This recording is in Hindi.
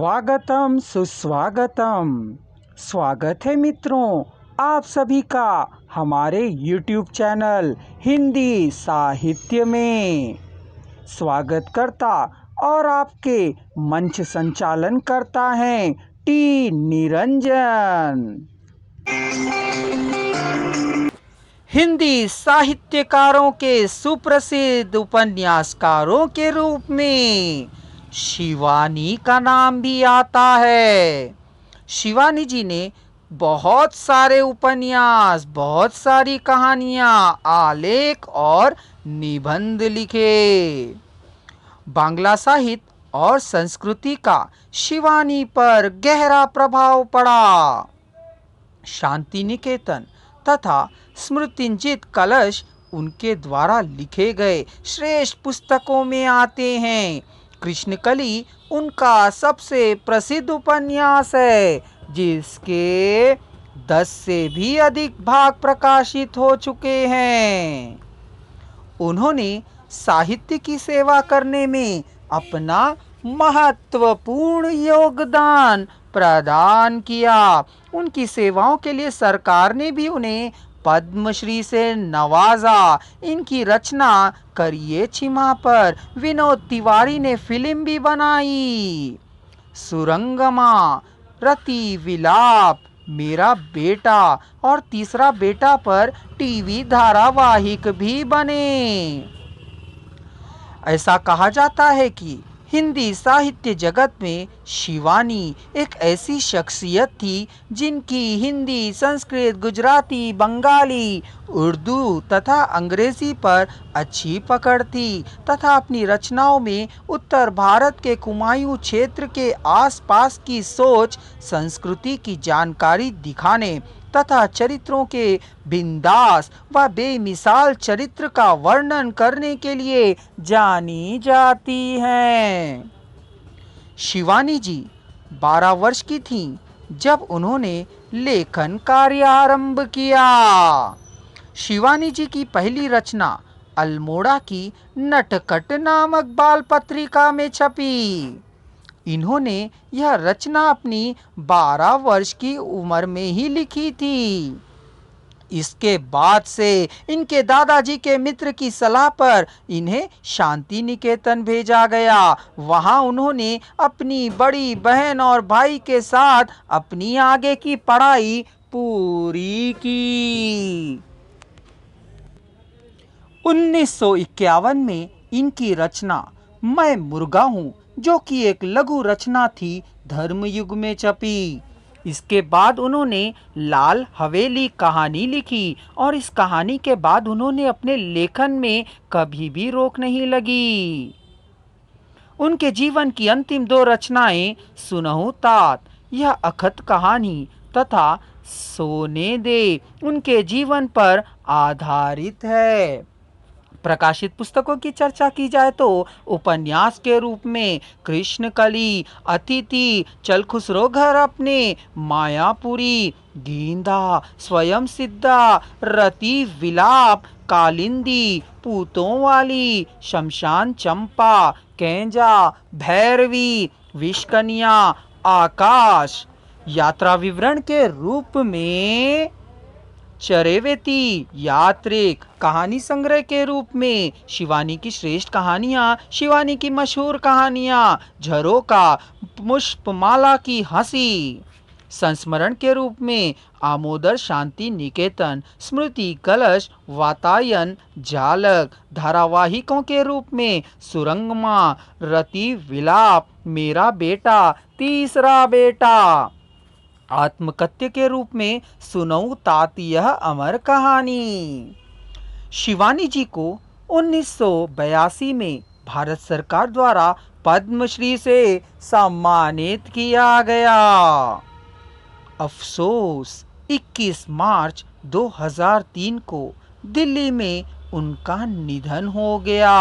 स्वागतम सुस्वागतम। स्वागत है मित्रों आप सभी का हमारे YouTube चैनल हिंदी साहित्य में। स्वागत करता और आपके मंच संचालन करता है टी निरंजन। हिंदी साहित्यकारों के सुप्रसिद्ध उपन्यासकारों के रूप में शिवानी का नाम भी आता है। शिवानी जी ने बहुत सारे उपन्यास, बहुत सारी कहानियां, आलेख और निबंध लिखे। बांग्ला साहित्य और संस्कृति का शिवानी पर गहरा प्रभाव पड़ा। शांति निकेतन तथा स्मृतिंजित कलश उनके द्वारा लिखे गए श्रेष्ठ पुस्तकों में आते हैं। कृष्णकली उनका सबसे प्रसिद्ध उपन्यास है, जिसके 10 से भी अधिक भाग प्रकाशित हो चुके हैं। उन्होंने साहित्य की सेवा करने में अपना महत्वपूर्ण योगदान प्रदान किया। उनकी सेवाओं के लिए सरकार ने भी उन्हें पद्मश्री से नवाजा। इनकी रचना करिए छिमा पर विनोद तिवारी ने फिल्म भी बनाई। सुरंगमा, रति विलाप, मेरा बेटा और तीसरा बेटा पर टीवी धारावाहिक भी बने। ऐसा कहा जाता है कि हिंदी साहित्य जगत में शिवानी एक ऐसी शख्सियत थी जिनकी हिंदी, संस्कृत, गुजराती, बंगाली, उर्दू तथा अंग्रेजी पर अच्छी पकड़ थी तथा अपनी रचनाओं में उत्तर भारत के कुमायूं क्षेत्र के आसपास की सोच, संस्कृति की जानकारी दिखाने तथा चरित्रों के बिंदास व बेमिसाल चरित्र का वर्णन करने के लिए जानी जाती हैं। शिवानी जी 12 वर्ष की थीं जब उन्होंने लेखन कार्य आरंभ किया। शिवानी जी की पहली रचना अल्मोड़ा की नटखट नामक बाल पत्रिका में छपी। इन्होंने यह रचना अपनी 12 वर्ष की उम्र में ही लिखी थी। इसके बाद से इनके दादाजी के मित्र की सलाह पर इन्हें शांति निकेतन भेजा गया। वहां उन्होंने अपनी बड़ी बहन और भाई के साथ अपनी आगे की पढ़ाई पूरी की। 1951 में इनकी रचना मैं मुर्गा हूँ, जो कि एक लघु रचना थी, धर्मयुग में छपी। इसके बाद उन्होंने लाल हवेली कहानी लिखी और इस कहानी के बाद उन्होंने अपने लेखन में कभी भी रोक नहीं लगी। उनके जीवन की अंतिम 2 रचनाएं सुनहु तात, यह अखत कहानी तथा सोने दे उनके जीवन पर आधारित है। प्रकाशित पुस्तकों की चर्चा की जाए तो उपन्यास के रूप में कृष्णकली, अतिथि, चल खुसरो घर अपने, मायापुरी, गेंदा, स्वयं सिद्धा, रति विलाप, कालिंदी, पूतों वाली, शमशान चंपा, कैंजा, भैरवी, विषकन्या, आकाश, यात्रा विवरण के रूप में चरेवेती, यात्रिक, कहानी संग्रह के रूप में शिवानी की श्रेष्ठ कहानियां, शिवानी की मशहूर कहानियां, झरोका, पुष्पमाला की हंसी, संस्मरण के रूप में आमोदर शांति निकेतन, स्मृति कलश, वातायन, जालक, धारावाहिकों के रूप में सुरंगमा, रति विलाप, मेरा बेटा, तीसरा बेटा, आत्मकथ्य के रूप में सुनऊ तात यह अमर कहानी। शिवानी जी को 1982 में भारत सरकार द्वारा पद्मश्री से सम्मानित किया गया। अफसोस 21 मार्च 2003 को दिल्ली में उनका निधन हो गया।